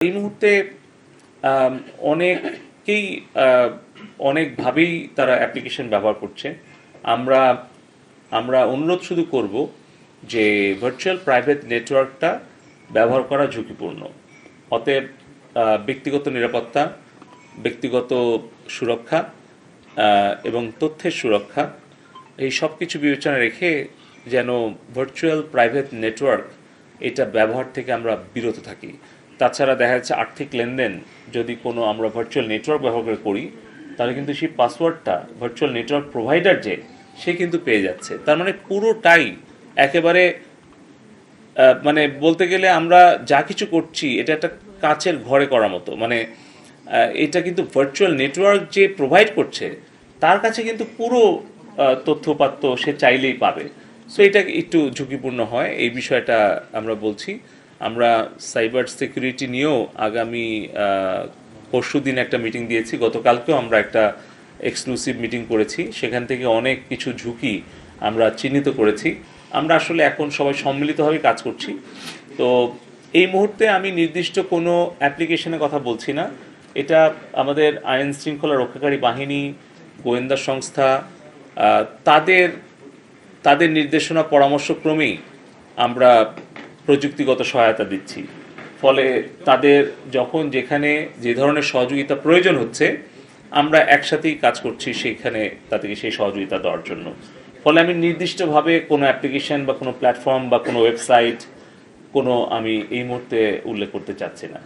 এই মুহূর্তে অনেকেই অনেকভাবেই তারা অ্যাপ্লিকেশন ব্যবহার করছে। আমরা আমরা অনুরোধ শুধু করব যে ভার্চুয়াল প্রাইভেট নেটওয়ার্কটা ব্যবহার করা ঝুঁকিপূর্ণ। অতএব ব্যক্তিগত নিরাপত্তা, ব্যক্তিগত সুরক্ষা এবং তথ্যের সুরক্ষা এই সব কিছু বিবেচনা রেখে যেন ভার্চুয়াল প্রাইভেট নেটওয়ার্ক এটা ব্যবহার থেকে আমরা বিরত থাকি। তাছাড়া দেখা যাচ্ছে আর্থিক লেনদেন যদি কোনো আমরা ভার্চুয়াল নেটওয়ার্ক ব্যবহার করে করি, তাহলে কিন্তু সেই পাসওয়ার্ডটা ভার্চুয়াল নেটওয়ার্ক প্রোভাইডার সে কিন্তু পেয়ে যাচ্ছে। তার মানে পুরোটাই একেবারে মানে বলতে গেলে আমরা যা কিছু করছি এটা একটা কাচের ঘরে করার মতো। মানে এটা কিন্তু ভার্চুয়াল নেটওয়ার্ক যে প্রোভাইড করছে তার কাছে কিন্তু পুরো তথ্যপাত্য সে চাইলেই পাবে। সো এটা একটু ঝুঁকিপূর্ণ হয়, এই বিষয়টা আমরা বলছি। আমরা সাইবার সিকিউরিটি নিয়েও আগামী পরশুদিন একটা মিটিং দিয়েছি, গতকালকেও আমরা একটা এক্সক্লুসিভ মিটিং করেছি। সেখান থেকে অনেক কিছু ঝুঁকি আমরা চিহ্নিত করেছি। আমরা আসলে এখন সবাই সম্মিলিতভাবে কাজ করছি। তো এই মুহূর্তে আমি নির্দিষ্ট কোনো অ্যাপ্লিকেশনের কথা বলছি না। এটা আমাদের আইন শৃঙ্খলা রক্ষাকারী বাহিনী, গোয়েন্দা সংস্থা তাদের নির্দেশনা পরামর্শক্রমেই আমরা প্রযুক্তিগত সহায়তা দিচ্ছি। ফলে তাদের যখন যেখানে যে ধরনের সহযোগিতা প্রয়োজন হচ্ছে আমরা একসাথেই কাজ করছি সেখানে তাদেরকে সেই সহযোগিতা দেওয়ার জন্য। ফলে আমি নির্দিষ্টভাবে কোনো অ্যাপ্লিকেশন বা কোনো প্ল্যাটফর্ম বা কোনো ওয়েবসাইট আমি এই মুহূর্তে উল্লেখ করতে চাচ্ছি না।